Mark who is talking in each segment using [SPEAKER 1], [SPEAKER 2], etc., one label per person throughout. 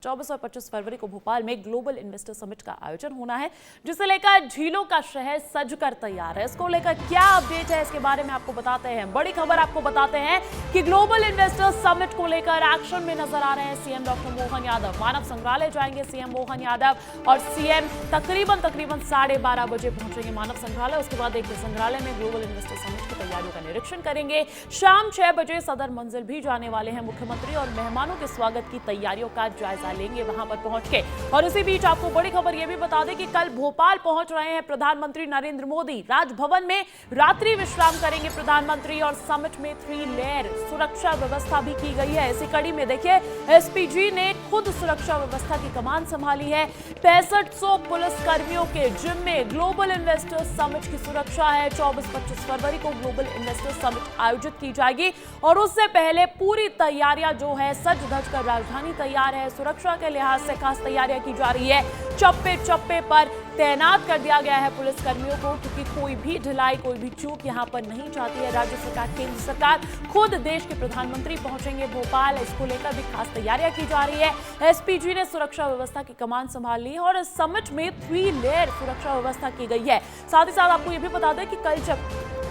[SPEAKER 1] 24 और 25 फरवरी को भोपाल में ग्लोबल इन्वेस्टर समिट का आयोजन होना है, जिसे लेकर झीलों का शहर सजकर तैयार है। इसको लेकर क्या अपडेट है, इसके बारे में आपको बताते हैं। बड़ी खबर आपको बताते हैं कि ग्लोबल इन्वेस्टर समिट को लेकर एक्शन में नजर आ रहे हैं सीएम डॉक्टर मोहन यादव। मानव संग्रहालय जाएंगे सीएम मोहन यादव और सीएम तकरीबन 12:30 बजे पहुंचेंगे मानव संग्रहालय। उसके बाद देखिए संग्रहालय में ग्लोबल इन्वेस्टर समिट की तैयारियों का निरीक्षण करेंगे। शाम 6 बजे सदर मंजिल भी जाने वाले हैं मुख्यमंत्री और मेहमानों के स्वागत की तैयारियों का जायजा लेंगे वहां पर पहुंच के। और इसी बीच आपको बड़ी खबर यह भी बता दें कि कल भोपाल पहुंच रहे हैं प्रधानमंत्री नरेंद्र मोदी। राजभवन में रात्रि विश्राम करेंगे प्रधानमंत्री और समिट में 3 लेयर सुरक्षा व्यवस्था भी की गई है। इसी कड़ी में देखिए एसपीजी ने खुद सुरक्षा व्यवस्था की कमान संभाली है। 6500 पुलिस कर्मियों के जिम्मे ग्लोबल इन्वेस्टर समिट की सुरक्षा है। 24-25 फरवरी को ग्लोबल इन्वेस्टर समिट आयोजित की जाएगी और उससे पहले पूरी तैयारियां जो है सज धज कर राजधानी तैयार है। सुरक्षा के लिहाज से खास तैयारियां की जा रही है। चप्पे चप्पे पर तैनात कर दिया गया है पुलिस कर्मियों को, क्योंकि कोई भी ढिलाई कोई भी चूक यहां पर नहीं चाहती है राज्य सरकार। केंद्र सरकार खुद देश के प्रधानमंत्री पहुंचेंगे भोपाल, इसको लेकर भी खास तैयारियां की जा रही है। एसपीजी ने सुरक्षा व्यवस्था की कमान संभाल ली है और इस समिट में 3 लेयर सुरक्षा व्यवस्था की गई है। साथ ही साथ आपको यह भी बता दें कि कल जब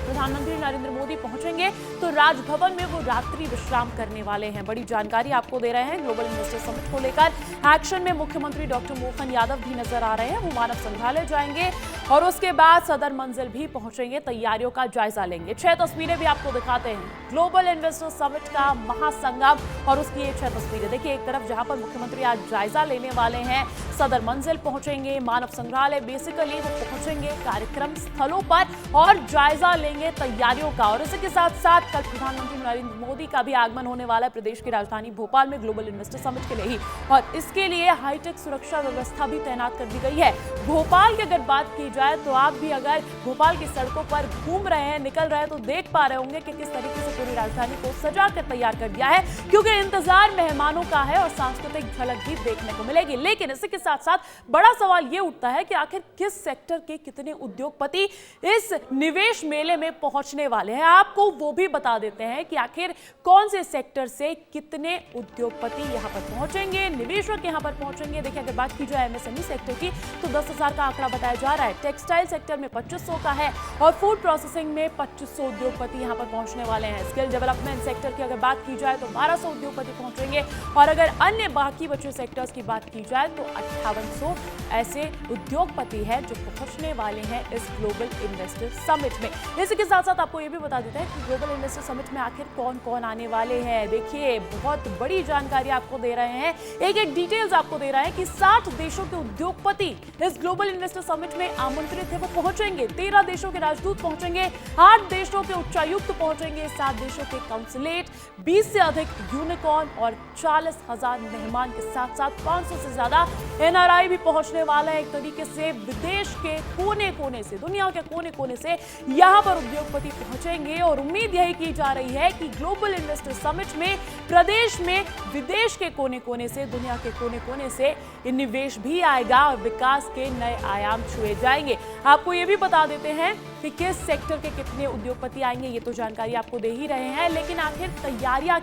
[SPEAKER 1] प्रधानमंत्री नरेंद्र मोदी पहुंचेंगे तो राजभवन में वो रात्रि विश्राम करने वाले हैं। बड़ी जानकारी आपको दे रहे हैं ग्लोबल इन्वेस्टर समिट को लेकर। एक्शन में मुख्यमंत्री डॉक्टर मोहन यादव भी नजर आ रहे हैं। वो मानव संग्रहालय जाएंगे और उसके बाद सदर मंजिल भी पहुंचेंगे, तैयारियों का जायजा लेंगे। 6 तस्वीरें भी आपको दिखाते हैं ग्लोबल इन्वेस्टर समिट का महासंगम और उसकी ये 6 तस्वीरें। देखिए एक तरफ जहां पर मुख्यमंत्री आज जायजा लेने वाले हैं, सदर मंजिल पहुंचेंगे, मानव संग्रहालय बेसिकली वो पहुंचेंगे कार्यक्रम स्थलों पर और जायजा लेंगे तैयारियों का। और इसी के साथ साथ कल प्रधानमंत्री नरेंद्र मोदी का भी आगमन होने वाला है प्रदेश की राजधानी भोपाल में ग्लोबल इन्वेस्टर समिट के लिए ही, और इसके लिए हाईटेक सुरक्षा व्यवस्था भी तैनात कर दी गई है। भोपाल की अगर बात की जाए तो आप भी अगर भोपाल की सड़कों पर घूम रहे हैं, निकल रहे हैं, तो देख पा रहे होंगे कि किस तरीके से पूरी राजधानी को सजा कर तैयार कर दिया है, क्योंकि इंतजार मेहमानों का है और सांस्कृतिक झलक भी देखने को मिलेगी। लेकिन इसी के साथ साथ बड़ा सवाल यह उठता है कि आखिर किस सेक्टर के कितने उद्योगपति इस निवेश मेले में पहुंचने वाले हैं। आपको वो भी बता देते हैं कि आखिर कौन से सेक्टर से कितने उद्योगपति यहां पर पहुंचेंगे, निवेशक यहां पर पहुंचेंगे। देखिए अगर बात की जाए एमएसएमई सेक्टर की तो 10,000 का आंकड़ा बताया जा रहा है। टेक्सटाइल सेक्टर में 2500 का है और फूड प्रोसेसिंग में 2500 उद्योगपति यहां पर पहुंचने वाले हैं। स्किल डेवलपमेंट सेक्टर की अगर बात की जाए तो 1200 उद्योगपति पहुंचेंगे और अगर अन्य बाकी बचे सेक्टर्स की बात की जाए तो 5800 ऐसे उद्योगपति हैं जो पहुंचने वाले हैं इस ग्लोबल इन्वेस्टर समिट में। इसी के साथ साथ आपको यह भी बता देते हैं कि ग्लोबल इन्वेस्टर समिट में आखिर कौन कौन आने वाले हैं। देखिए बहुत बड़ी जानकारी आपको दे रहे हैं, एक एक डिटेल्स आपको दे रहे हैं कि 60 देशों के उद्योगपति इस ग्लोबल इन्वेस्टर समिट में आमंत्रित है, वो पहुंचेंगे। 13 देशों के राजदूत पहुंचेंगे, 8 देशों के उच्चायुक्त पहुंचेंगे, 7 देशों के काउंसलेट, 20 से अधिक यूनिकॉर्न और 40,000 मेहमान के साथ साथ 500 से ज्यादा एनआरआई भी पहुंचने वाला है। एक तरीके से विदेश के कोने कोने से, दुनिया के कोने कोने से यहां पर उद्योगपति पहुंचेंगे और उम्मीद यही की जा रही है कि ग्लोबल इन्वेस्टर समिट में प्रदेश में विदेश के कोने कोने से, दुनिया के कोने कोने से निवेश भी आएगा और विकास के नए आयाम छुए जाएंगे। आपको यह भी बता देते हैं कि किस सेक्टर के कितने उद्योगपति आएंगे, ये तो जानकारी आपको दे ही रहे हैं, लेकिन आखिर तैयारियां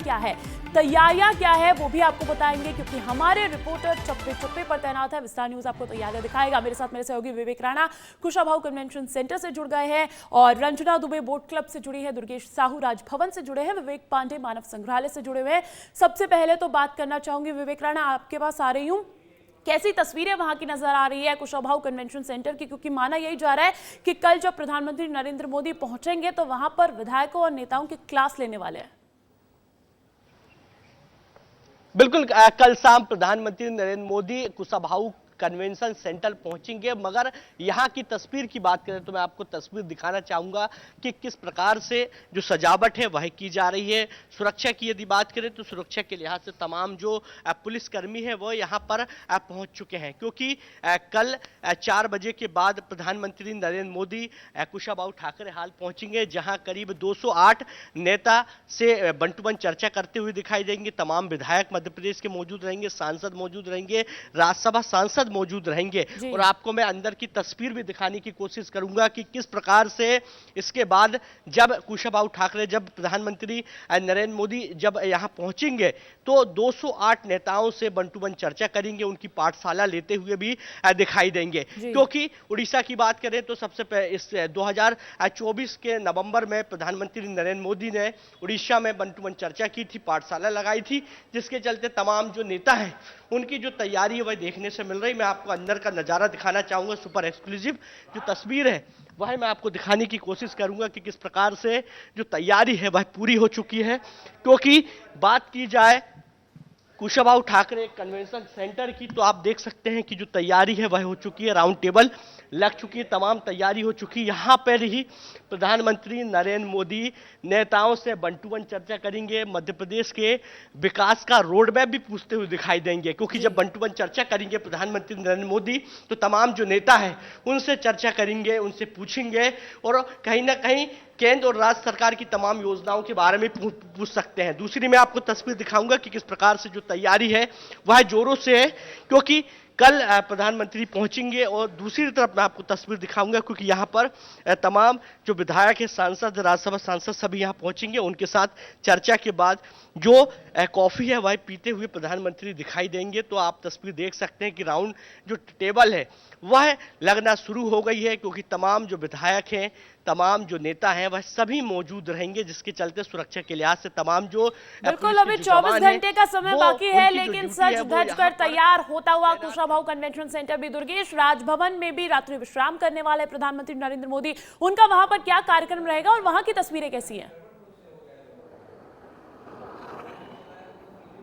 [SPEAKER 1] क्या है, वो भी आपको बताएंगे, क्योंकि हमारे रिपोर्टर चप्पे चप्पे पर तैनात है। विस्तार न्यूज आपको तैयारियां दिखाएगा। मेरे साथ मेरे सहयोगी विवेक राणा कुशाभाऊ कन्वेंशन सेंटर से जुड़ गए हैं और रंजना दुबे बोट क्लब से जुड़ी है, दुर्गेश साहू राजभवन से जुड़े हैं, विवेक पांडे मानव संग्रहालय से जुड़े हुए हैं। सबसे पहले तो बात करना चाहूंगी विवेक राणा, आपके पास आ रही हूं, कैसी तस्वीरें वहां की नजर आ रही है कुशाभाऊ कन्वेंशन सेंटर की, क्योंकि माना यही जा रहा है कि कल जब प्रधानमंत्री नरेंद्र मोदी पहुंचेंगे तो वहां पर विधायकों और नेताओं की क्लास लेने वाले हैं।
[SPEAKER 2] बिल्कुल, कल शाम प्रधानमंत्री नरेंद्र मोदी कुशाभाऊ कन्वेंशन सेंटर पहुंचेंगे, मगर यहाँ की तस्वीर की बात करें तो मैं आपको तस्वीर दिखाना चाहूंगा कि किस प्रकार से जो सजावट है वह की जा रही है। सुरक्षा की यदि बात करें तो सुरक्षा के लिहाज से तमाम जो पुलिसकर्मी है वो यहाँ पर पहुंच चुके हैं, क्योंकि कल 4 बजे के बाद प्रधानमंत्री नरेंद्र मोदी कुशाभाऊ ठाकरे हाल पहुंचेंगे, जहां करीब 208 नेता से बंटू-बंट चर्चा करते हुए दिखाई देंगे। तमाम विधायक मध्य प्रदेश के मौजूद रहेंगे, सांसद मौजूद रहेंगे, राज्यसभा सांसद सांसद मौजूद रहेंगे और आपको मैं अंदर की तस्वीर भी दिखाने की कोशिश करूंगा कि किस प्रकार से इसके बाद जब कुशाभाऊ ठाकरे, जब प्रधानमंत्री नरेंद्र मोदी जब यहां पहुंचेंगे तो 208 नेताओं से वन टू वन चर्चा करेंगे, उनकी पाठशाला लेते हुए भी दिखाई देंगे। क्योंकि उड़ीसा की बात करें तो सबसे पहले इस 2024 के नवंबर में प्रधानमंत्री नरेंद्र मोदी ने उड़ीसा में वन टू वन चर्चा की थी, पाठशाला लगाई थी, जिसके चलते तमाम जो नेता हैं उनकी जो तैयारी है वह देखने से मिल रही। मैं आपको अंदर का नजारा दिखाना चाहूंगा, सुपर एक्सक्लूसिव जो तस्वीर है वह मैं आपको दिखाने की कोशिश करूंगा कि किस प्रकार से जो तैयारी है वह पूरी हो चुकी है। क्योंकि बात की जाए कुशाभाऊ ठाकरे कन्वेंशन सेंटर की तो आप देख सकते हैं कि जो तैयारी है वह हो चुकी है, राउंड टेबल लग चुकी है, तमाम तैयारी हो चुकी है। यहाँ पर ही प्रधानमंत्री नरेंद्र मोदी नेताओं से वन टू वन चर्चा करेंगे, मध्य प्रदेश के विकास का रोड मैप भी पूछते हुए दिखाई देंगे। क्योंकि जब वन टू वन चर्चा करेंगे प्रधानमंत्री नरेंद्र मोदी तो तमाम जो नेता हैं उनसे चर्चा करेंगे, उनसे पूछेंगे और कहीं ना कहीं केंद्र और राज्य सरकार की तमाम योजनाओं के बारे में पूछ सकते हैं। दूसरी मैं आपको तस्वीर दिखाऊंगा कि किस प्रकार से जो तैयारी है वह जोरों से है, क्योंकि कल प्रधानमंत्री पहुंचेंगे। और दूसरी तरफ मैं आपको तस्वीर दिखाऊंगा क्योंकि यहां पर तमाम जो विधायक है, सांसद, राज्यसभा सांसद सभी यहां पहुंचेंगे। उनके साथ चर्चा के बाद जो कॉफी है वह पीते हुए प्रधानमंत्री दिखाई देंगे। तो आप तस्वीर देख सकते हैं कि राउंड जो टेबल है वह लगना शुरू हो गई है, क्योंकि तमाम जो विधायक हैं, तमाम जो नेता हैं वह सभी मौजूद रहेंगे, जिसके चलते सुरक्षा के लिहाज से तमाम जो
[SPEAKER 1] बिल्कुल अभी 24 घंटे का समय बाकी है, लेकिन सज धज कर तैयार होता हुआ कुशाभाऊ कन्वेंशन सेंटर भी दुर्गेश, राजभवन में भी रात्रि विश्राम करने वाले प्रधानमंत्री नरेंद्र मोदी, उनका वहां पर क्या कार्यक्रम रहेगा और वहां की तस्वीरें कैसी हैं?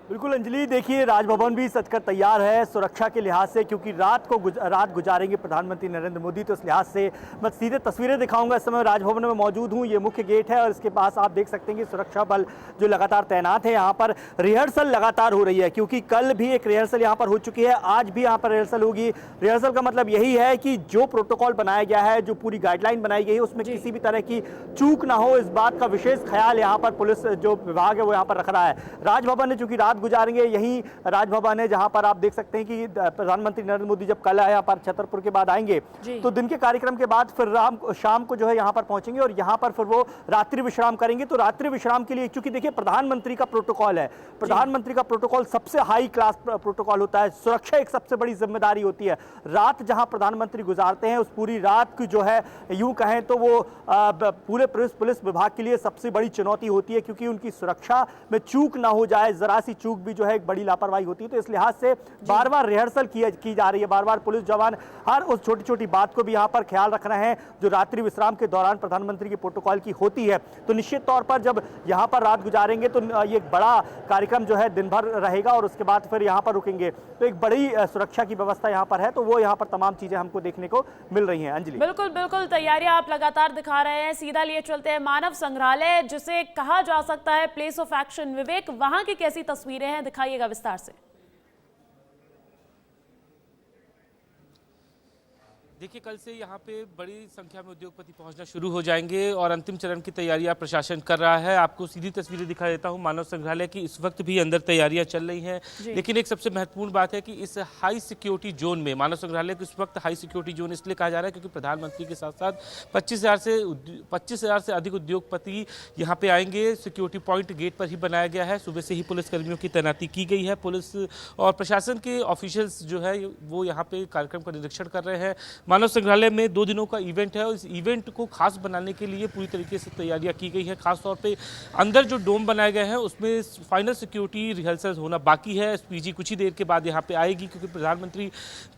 [SPEAKER 3] बिल्कुल अंजलि, देखिए राजभवन भी सजकर तैयार है सुरक्षा के लिहाज से, क्योंकि रात गुजारेंगे प्रधानमंत्री नरेंद्र मोदी। तो इस लिहाज से मैं सीधे तस्वीरें दिखाऊंगा। इस समय राजभवन में मौजूद हूं, ये मुख्य गेट है और इसके पास आप देख सकते हैं कि सुरक्षा बल जो लगातार तैनात है। यहाँ पर रिहर्सल लगातार हो रही है, क्योंकि कल भी एक रिहर्सल यहाँ पर हो चुकी है, आज भी यहाँ पर रिहर्सल होगी। रिहर्सल का मतलब यही है कि जो प्रोटोकॉल बनाया गया है, जो पूरी गाइडलाइन बनाई गई है, उसमें किसी भी तरह की चूक ना हो, इस बात का विशेष ख्याल यहाँ पर पुलिस जो विभाग है वो यहाँ पर रख रहा है। राजभवन ने चूंकि रात गुजारेंगे, यही राजभवन है जहां पर आप देख सकते हैं कि प्रधानमंत्री नरेंद्र मोदी जब कल यहाँ पर छतरपुर के बाद आएंगे तो दिन के कार्यक्रम के बाद फिर शाम को जो है यहाँ पर पहुंचेंगे और यहाँ पर फिर वो रात्रि विश्राम करेंगे। तो रात्रि विश्राम के लिए चूंकि देखिए प्रधानमंत्री का प्रोटोकॉल है, प्रधानमंत्री का प्रोटोकॉल सबसे हाई क्लास प्रोटोकॉल होता है, सुरक्षा एक सबसे बड़ी जिम्मेदारी होती है। रात जहां प्रधानमंत्री गुजारते हैं उस पूरी रात की जो है यूं कहें तो वो पूरे पुलिस विभाग के लिए सबसे बड़ी चुनौती होती है, क्योंकि उनकी सुरक्षा में चूक ना हो जाए, जरा सी चूक भी जो है एक बड़ी लापरवाही होती है। तो इस लिहाज से बार बार रिहर्सल की जा रही है, बार बार पुलिस जवान हर उस छोटी छोटी बात को भी यहाँ पर ख्याल रख रहे हैं जो रात्रि विश्राम के दौरान प्रधानमंत्री के प्रोटोकॉल की होती है। तो निश्चित तौर पर जब यहाँ पर रात गुजारेंगे तो ये एक बड़ा कार्यक्रम जो है दिन भर रहेगा और उसके बाद फिर यहाँ पर रुकेंगे। तो एक बड़ी सुरक्षा की व्यवस्था यहाँ पर है, तो वो यहाँ पर तमाम चीजें हमको देखने को मिल रही हैं। अंजलि
[SPEAKER 1] बिल्कुल बिल्कुल तैयारियां आप लगातार दिखा रहे हैं। सीधा लिए चलते हैं मानव संग्रहालय, जिसे कहा जा सकता है प्लेस ऑफ एक्शन। विवेक, वहां की कैसी तस्वीरें हैं, दिखाइएगा विस्तार से।
[SPEAKER 4] देखिए, कल से यहाँ पे बड़ी संख्या में उद्योगपति पहुंचना शुरू हो जाएंगे और अंतिम चरण की तैयारियां प्रशासन कर रहा है। आपको सीधी तस्वीरें दिखा देता हूं मानव संग्रहालय की। इस वक्त भी अंदर तैयारियां चल रही हैं, लेकिन एक सबसे महत्वपूर्ण बात है कि इस हाई सिक्योरिटी जोन में मानव संग्रहालय को इस वक्त हाई सिक्योरिटी जोन इसलिए कहा जा रहा है क्योंकि प्रधानमंत्री के साथ साथ 25,000 से अधिक उद्योगपति यहाँ पे आएंगे। सिक्योरिटी पॉइंट गेट पर ही बनाया गया है, सुबह से ही पुलिसकर्मियों की तैनाती की गई है। पुलिस और प्रशासन के ऑफिशियल्स जो है वो यहाँ पे कार्यक्रम का निरीक्षण कर रहे हैं। मानव संग्रहालय में 2 दिनों का इवेंट है और इस इवेंट को खास बनाने के लिए पूरी तरीके से तैयारियां की गई है। खासतौर पे अंदर जो डोम बनाए गए हैं उसमें फाइनल सिक्योरिटी रिहर्सल होना बाकी है। एसपीजी कुछ ही देर के बाद यहाँ पे आएगी, क्योंकि प्रधानमंत्री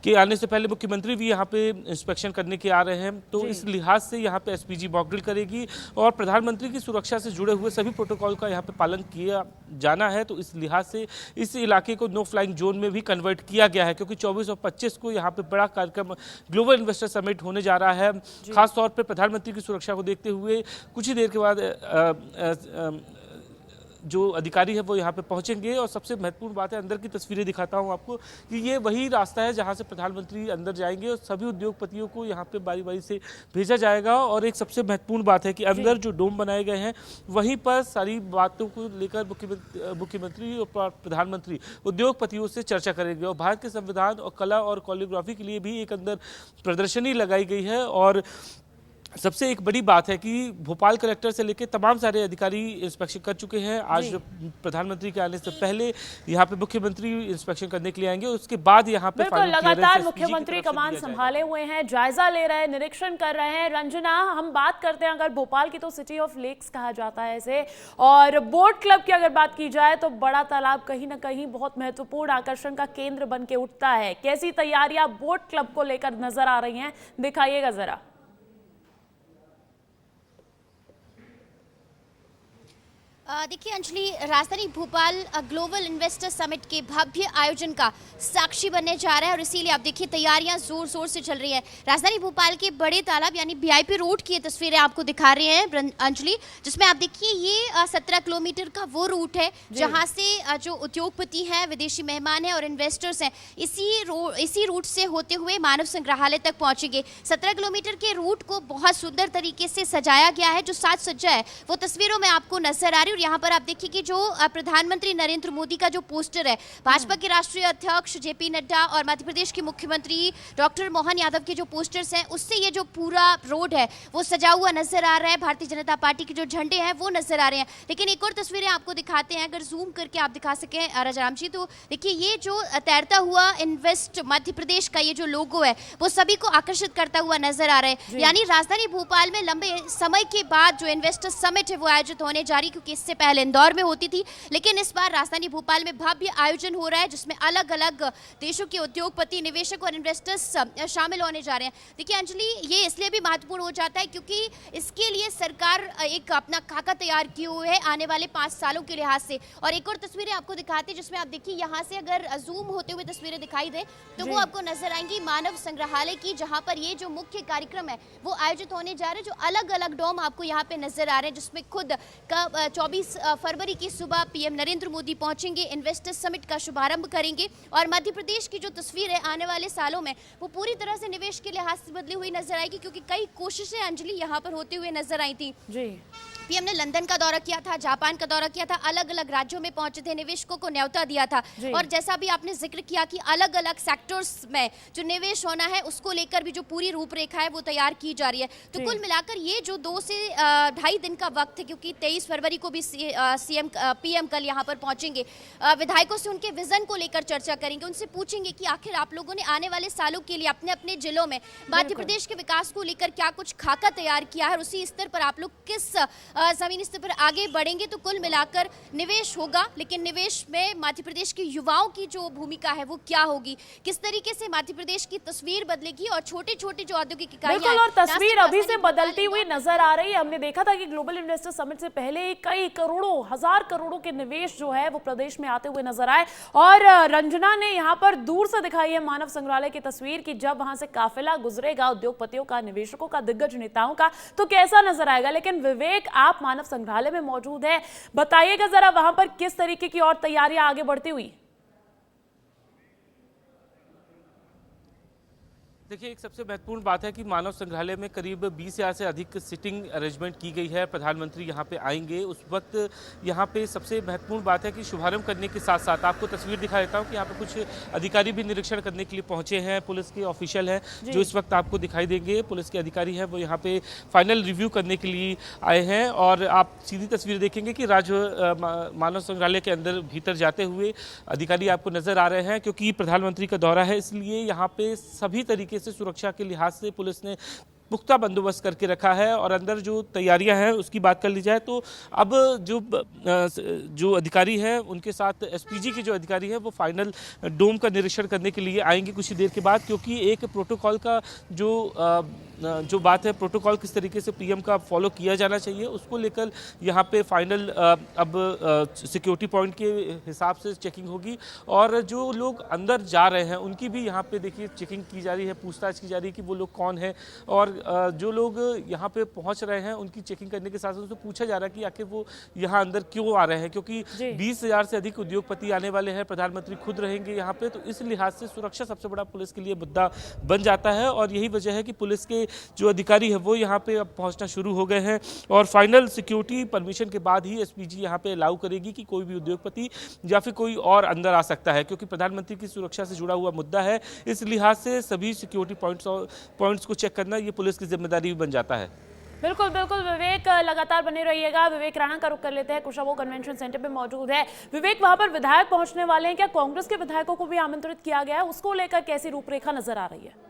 [SPEAKER 4] के आने से पहले मुख्यमंत्री भी यहाँ पे इंस्पेक्शन करने के आ रहे हैं। तो इस लिहाज से यहाँ पे एसपीजी मॉक ड्रिल करेगी और प्रधानमंत्री की सुरक्षा से जुड़े हुए सभी प्रोटोकॉल का यहाँ पे पालन किया जाना है। तो इस लिहाज से इस इलाके को नो फ्लाइंग जोन में भी कन्वर्ट किया गया है, क्योंकि 24 और 25 को यहाँ पे बड़ा कार्यक्रम ग्लोबल इन्वेस्टर समिट होने जा रहा है। खास तौर पे प्रधानमंत्री की सुरक्षा को देखते हुए कुछ ही देर के बाद जो अधिकारी है वो यहाँ पे पहुंचेंगे। और सबसे महत्वपूर्ण बात है, अंदर की तस्वीरें दिखाता हूँ आपको, कि ये वही रास्ता है जहाँ से प्रधानमंत्री अंदर जाएंगे और सभी उद्योगपतियों को यहाँ पे बारी बारी से भेजा जाएगा। और एक सबसे महत्वपूर्ण बात है कि अंदर जो डोम बनाए गए हैं वहीं पर सारी बातों को लेकर मुख्यमंत्री और प्रधानमंत्री उद्योगपतियों से चर्चा करेंगे। और भारत के संविधान और कला और कोरियोग्राफी के लिए भी एक अंदर प्रदर्शनी लगाई गई है। और सबसे एक बड़ी बात है कि भोपाल कलेक्टर से लेकर तमाम सारे अधिकारी इंस्पेक्शन कर चुके हैं। आज प्रधानमंत्री के आने से पहले यहाँ पे मुख्यमंत्री इंस्पेक्शन करने के लिए आएंगे, उसके बाद यहाँ पे
[SPEAKER 1] बिल्कुल लगातार मुख्यमंत्री कमान संभाले हुए हैं, जायजा ले रहे हैं, निरीक्षण कर रहे हैं। रंजना, हम बात करते हैं, अगर भोपाल की तो सिटी ऑफ लेक्स कहा जाता है इसे, और बोट क्लब की अगर बात की जाए तो बड़ा तालाब कहीं ना कहीं बहुत महत्वपूर्ण आकर्षण का केंद्र बन के उठता है। कैसी तैयारियां बोट क्लब को लेकर नजर आ रही हैं, दिखाइएगा जरा।
[SPEAKER 5] देखिए अंजलि, राजधानी भोपाल ग्लोबल इन्वेस्टर समिट के भव्य आयोजन का साक्षी बनने जा रहा है और इसीलिए आप देखिए तैयारियां जोर शोर से चल रही है। राजधानी भोपाल के बड़े तालाब यानी वीआईपी रोड की ये तस्वीरें आपको दिखा रहे हैं अंजलि, जिसमें आप देखिए ये 17 किलोमीटर का वो रूट है जहां से जो उद्योगपति हैं, विदेशी मेहमान हैं और इन्वेस्टर्स हैं, इसी रूट से होते हुए मानव संग्रहालय तक पहुंचेंगे। 17 किलोमीटर के रूट को बहुत सुंदर तरीके से सजाया गया है। जो साज सज्जा है वो तस्वीरों में आपको नजर आ रही है। और यहाँ पर आप देखिए कि जो प्रधानमंत्री नरेंद्र मोदी का जो पोस्टर है, भाजपा के राष्ट्रीय अध्यक्ष जेपी नड्डा और मध्य प्रदेश के मुख्यमंत्री डॉक्टर मोहन यादव के जो पोस्टर्स हैं, उससे ये जो पूरा रोड है वो सजा हुआ नजर आ रहा है। भारतीय जनता पार्टी के जो झंडे हैं वो नजर आ रहे हैं। लेकिन एक और तस्वीरें आपको दिखाते हैं, अगर जूम करके आप दिखा सकें राजाराम जी, तो देखिए ये जो तैरता हुआ इन्वेस्ट मध्य प्रदेश का ये जो लोगो है वो सभी को आकर्षित करता हुआ नजर आ रहा है। यानी राजधानी भोपाल में लंबे समय के बाद जो इन्वेस्टर समिट है वो आयोजित होने जा रही, क्योंकि इससे पहले इंदौर में होती थी, लेकिन इस बार राजधानी भोपाल में भव्य आयोजन हो रहा है जिसमें अलग अलग देशों के उद्योगपति, निवेशक और इन्वेस्टर्स शामिल होने जा रहे हैं। देखिए अंजलि, ये इसलिए भी महत्वपूर्ण हो जाता है क्योंकि इसके लिए सरकार एक अपना खाका तैयार किए हुए है आने वाले 5 सालों के लिहाज से। और एक और तस्वीरें आपको दिखाते हैं जिसमें आप देखिए यहाँ से अगर जूम होते हुए तस्वीरें दिखाई दे तो वो आपको नजर आएंगी मानव संग्रहालय की, जहाँ पर ये जो मुख्य कार्यक्रम है वो आयोजित होने जा रहे हैं। जो अलग अलग डोम आपको यहाँ पे नजर आ रहे हैं, जिसमें खुद 24 फरवरी की सुबह पीएम नरेंद्र मोदी पहुंचेंगे, इन्वेस्टर्स समिट का शुभारंभ करेंगे। और मध्य प्रदेश की जो तस्वीर है आने वाले सालों में वो पूरी तरह से निवेश के लिहाज से बदली हुई नजर आएगी, क्योंकि कई कोशिशें अंजलि यहाँ पर होते हुए नजर आई थी। जी, पीएम ने लंदन का दौरा किया था, जापान का दौरा किया था, अलग अलग राज्यों में पहुंचे थे, निवेशकों को न्योता दिया था। और जैसा भी आपने जिक्र किया कि अलग अलग सेक्टर्स में जो निवेश होना है उसको लेकर भी जो पूरी रूपरेखा है वो तैयार की जा रही है। तो कुल मिलाकर ये जो 2 से 2.5 दिन का वक्त है, क्योंकि 23 फरवरी को भी पीएम कल यहाँ पर पहुंचेंगे, विधायकों से उनके विजन को लेकर चर्चा करेंगे, उनसे पूछेंगे कि आखिर आप लोगों ने आने वाले सालों के लिए अपने अपने जिलों में मध्य प्रदेश के विकास को लेकर क्या कुछ खाका तैयार किया है और उसी स्तर पर आप लोग किस जमीनी स्तर पर आगे बढ़ेंगे। तो कुल मिलाकर निवेश होगा, लेकिन निवेश में मध्य प्रदेश के युवाओं की जो भूमिका है वो क्या होगी, किस तरीके से मध्य प्रदेश की तस्वीर बदलेगी और छोटे छोटे जो औद्योगिक इकाइयां
[SPEAKER 1] और तस्वीर अभी से बदलती हुई नजर आ रही है। हमने देखा था कि ग्लोबल इन्वेस्टर समिट से पहले कई करोड़ों, हजार करोड़ों के निवेश जो है वो प्रदेश में आते हुए नजर आए। और रंजना ने यहाँ पर दूर से दिखाई है मानव संग्रहालय की तस्वीर की, जब वहां से काफिला गुजरेगा उद्योगपतियों का, निवेशकों का, दिग्गज नेताओं का, तो कैसा नजर आएगा। लेकिन विवेक, आप मानव संग्रहालय में मौजूद है, बताइएगा जरा वहां पर किस तरीके की और तैयारियां आगे बढ़ती हुई।
[SPEAKER 4] देखिए, एक सबसे महत्वपूर्ण बात है कि मानव संग्रहालय में करीब 20,000 से अधिक सिटिंग अरेंजमेंट की गई है। प्रधानमंत्री यहाँ पे आएंगे, उस वक्त यहाँ पे सबसे महत्वपूर्ण बात है कि शुभारंभ करने के साथ साथ आपको तस्वीर दिखा देता हूँ कि यहाँ पे कुछ अधिकारी भी निरीक्षण करने के लिए पहुँचे हैं। पुलिस के ऑफिशियल हैं जो इस वक्त आपको दिखाई देंगे, पुलिस के अधिकारी हैं वो यहाँ पे फाइनल रिव्यू करने के लिए आए हैं। और आप सीधी तस्वीर देखेंगे कि मानव संग्रहालय के अंदर भीतर जाते हुए अधिकारी आपको नजर आ रहे हैं, क्योंकि प्रधानमंत्री का दौरा है, इसलिए यहाँ पे सभी तरीके से सुरक्षा के लिहाज से पुलिस ने पुख्ता बंदोबस्त करके रखा है। और अंदर जो तैयारियां हैं उसकी बात कर ली जाए तो अब जो अधिकारी हैं उनके साथ एसपीजी के जो अधिकारी हैं वो फाइनल डोम का निरीक्षण करने के लिए आएंगे कुछ ही देर के बाद, क्योंकि एक प्रोटोकॉल का जो बात है, प्रोटोकॉल किस तरीके से पीएम का फॉलो किया जाना चाहिए उसको लेकर यहाँ पे फाइनल अब सिक्योरिटी पॉइंट के हिसाब से चेकिंग होगी। और जो लोग अंदर जा रहे हैं उनकी भी यहाँ पे देखिए चेकिंग की जा रही है, पूछताछ की जा रही है कि वो लोग कौन है और जो लोग यहाँ पे पहुंच रहे हैं उनकी चेकिंग करने के साथ साथ उनसे पूछा जा रहा है कि आखिर वो यहाँ अंदर क्यों आ रहे हैं, क्योंकि 20,000 से अधिक उद्योगपति आने वाले हैं, प्रधानमंत्री खुद रहेंगे यहाँ पे, तो इस लिहाज से सुरक्षा सबसे बड़ा पुलिस के लिए मुद्दा बन जाता है। और यही वजह है कि पुलिस के जो अधिकारी है वो यहाँ पे अब पहुँचना शुरू हो गए हैं और फाइनल सिक्योरिटी परमिशन के बाद ही एसपीजी यहाँ पे अलाउ करेगी कि कोई भी उद्योगपति या फिर कोई और अंदर आ सकता है, क्योंकि प्रधानमंत्री की सुरक्षा से जुड़ा हुआ मुद्दा है। इस लिहाज से सभी सिक्योरिटी पॉइंट्स को चेक करना ये पुलिस की जिम्मेदारी भी बन जाता है।
[SPEAKER 1] बिल्कुल बिल्कुल विवेक, लगातार बने रहिएगा। विवेक राणा का रुख कर लेते हैं, कुशाभाऊ कन्वेंशन सेंटर पे मौजूद है। विवेक, वहां पर विधायक पहुंचने वाले हैं, क्या कांग्रेस के विधायकों को भी आमंत्रित किया गया है? उसको लेकर कैसी रूपरेखा नजर आ रही है?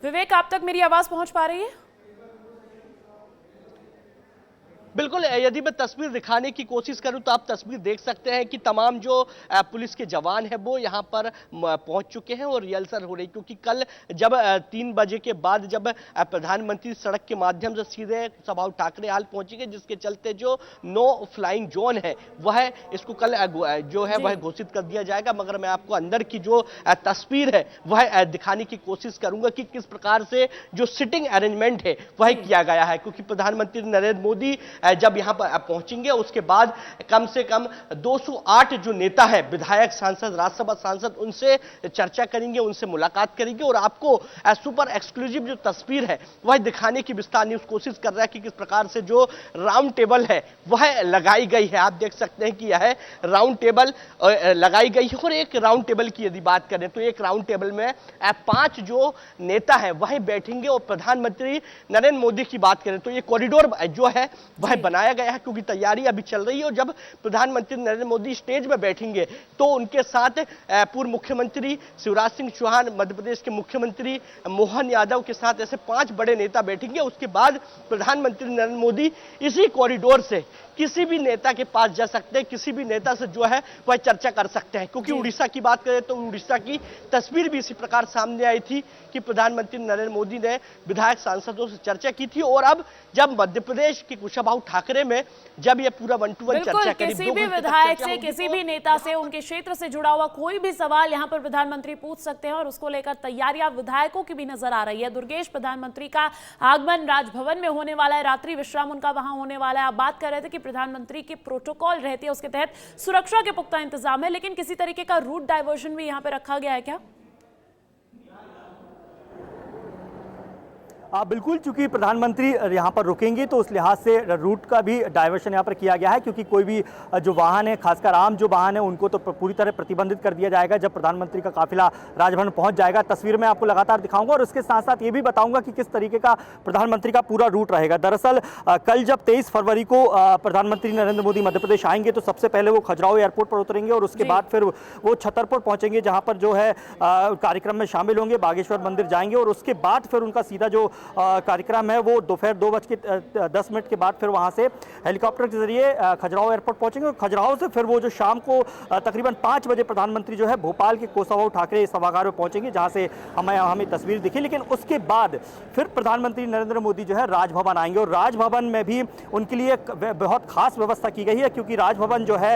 [SPEAKER 1] विवेक, आप तक मेरी आवाज पहुंच पा रही है?
[SPEAKER 2] बिल्कुल, यदि मैं तस्वीर दिखाने की कोशिश करूं तो आप तस्वीर देख सकते हैं कि तमाम जो पुलिस के जवान हैं वो यहां पर पहुंच चुके हैं और रिहर्सल हो रही, क्योंकि कल जब 3 बजे के बाद जब प्रधानमंत्री सड़क के माध्यम से सीधे कुशाभाऊ ठाकरे हाल पहुंचेंगे, जिसके चलते जो नो फ्लाइंग जोन है वह इसको कल जो है वह घोषित कर दिया जाएगा। मगर मैं आपको अंदर की जो तस्वीर है वह दिखाने की कोशिश करूंगा कि किस प्रकार से जो सिटिंग अरेंजमेंट है वह किया गया है, क्योंकि प्रधानमंत्री नरेंद्र मोदी जब यहां पर पहुंचेंगे उसके बाद कम से कम 208 जो नेता हैं, विधायक, सांसद, राज्यसभा सांसद, उनसे चर्चा करेंगे, उनसे मुलाकात करेंगे और आपको सुपर एक्सक्लूसिव जो तस्वीर है वह दिखाने की विस्तार न्यूज कोशिश कर रहा है कि किस प्रकार से जो राउंड टेबल है वह लगाई गई है। आप देख सकते हैं कि यह राउंड टेबल लगाई गई है और एक राउंड टेबल की यदि बात करें तो एक राउंड टेबल में 5 जो नेता हैं वह बैठेंगे और प्रधानमंत्री नरेंद्र मोदी की बात करें तो ये कॉरिडोर जो है वह बनाया गया है, क्योंकि तैयारी अभी चल रही है। और जब प्रधानमंत्री नरेंद्र मोदी स्टेज में बैठेंगे तो उनके साथ पूर्व मुख्यमंत्री शिवराज सिंह चौहान, मध्य प्रदेश के मुख्यमंत्री मोहन यादव के साथ ऐसे 5 बड़े नेता बैठेंगे। उसके बाद प्रधानमंत्री नरेंद्र मोदी इसी कॉरिडोर से किसी भी नेता के पास जा सकते हैं, किसी भी नेता से जो है वह चर्चा कर सकते हैं। क्योंकि उड़ीसा की बात करें तो उड़ीसा की तस्वीर भी इसी प्रकार सामने आई थी कि प्रधानमंत्री नरेंद्र मोदी ने विधायक सांसदों से चर्चा की थी और अब जब मध्य प्रदेश के कुशाभाऊ ठाकरे में जब यह पूरा 1-to-1 चर्चा करी,
[SPEAKER 1] किसी भी विधायक से, किसी भी नेता से, उनके क्षेत्र से जुड़ा हुआ कोई भी सवाल यहां पर प्रधानमंत्री पूछ सकते हैं और उसको लेकर तैयारियां विधायकों की भी नजर आ रही है। दुर्गेश, प्रधानमंत्री का आगमन राजभवन में होने वाला है, रात्रि विश्राम उनका वहां होने वाला है। आप बात कर रहे थे कि प्रधानमंत्री के प्रोटोकॉल रहते हैं, उसके तहत सुरक्षा के पुख्ता इंतजाम है, लेकिन किसी तरीके का रूट डायवर्जन भी यहां पर रखा गया है क्या?
[SPEAKER 3] बिल्कुल, चूंकि प्रधानमंत्री यहाँ पर रुकेंगे तो उस लिहाज से रूट का भी डाइवर्शन यहाँ पर किया गया है, क्योंकि कोई भी जो वाहन है, खासकर आम जो वाहन है, उनको तो पूरी तरह प्रतिबंधित कर दिया जाएगा जब प्रधानमंत्री का काफिला राजभवन पहुंच जाएगा। तस्वीर में आपको लगातार दिखाऊंगा और उसके साथ साथ ये भी बताऊंगा कि किस तरीके का प्रधानमंत्री का पूरा रूट रहेगा। दरअसल कल जब 23 फरवरी को प्रधानमंत्री नरेंद्र मोदी मध्य प्रदेश आएंगे तो सबसे पहले वो खजुराहो एयरपोर्ट पर उतरेंगे और उसके बाद फिर वो छतरपुर पहुंचेंगे, जहाँ पर जो है कार्यक्रम में शामिल होंगे, बागेश्वर मंदिर जाएंगे और उसके बाद फिर उनका सीधा जो कार्यक्रम है वो दोपहर 2:10 के बाद फिर वहां से हेलीकॉप्टर के जरिए खजुराहो एयरपोर्ट पहुंचेंगे। खजुराहो से फिर वो जो शाम को तकरीबन 5 बजे प्रधानमंत्री जो है भोपाल के कुशाभाऊ ठाकरे सभागार में पहुंचेंगे, जहां से हमें तस्वीर दिखी। लेकिन उसके बाद फिर प्रधानमंत्री नरेंद्र मोदी जो है राजभवन आएंगे और राजभवन में भी उनके लिए बहुत खास व्यवस्था की गई है, क्योंकि राजभवन जो है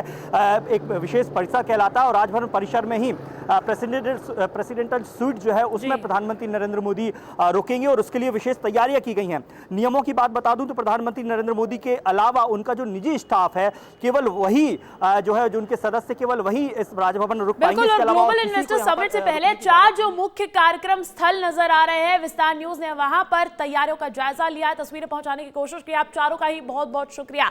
[SPEAKER 3] एक विशेष परिसर कहलाता है और राजभवन परिसर में ही प्रेसिडेंटल स्वीट जो है उसमें प्रधानमंत्री नरेंद्र मोदी रुकेंगे और उसके लिए विशेष तैयारियां की गई हैं। नियमों की बात बता दूं तो प्रधानमंत्री नरेंद्र मोदी के अलावा उनका जो निजी स्टाफ है केवल वही जो है, जो उनके सदस्य केवल वही इस राजभवन में रुक पाएंगे।
[SPEAKER 1] बिल्कुल, और ग्लोबल इन्वेस्टर समिट से पहले 4 जो मुख्य कार्यक्रम स्थल नजर आ रहे हैं, विस्तार न्यूज ने वहां पर तैयारियों का जायजा लिया है, तस्वीरें पहुंचाने की कोशिश की। आप चारों का ही बहुत बहुत शुक्रिया।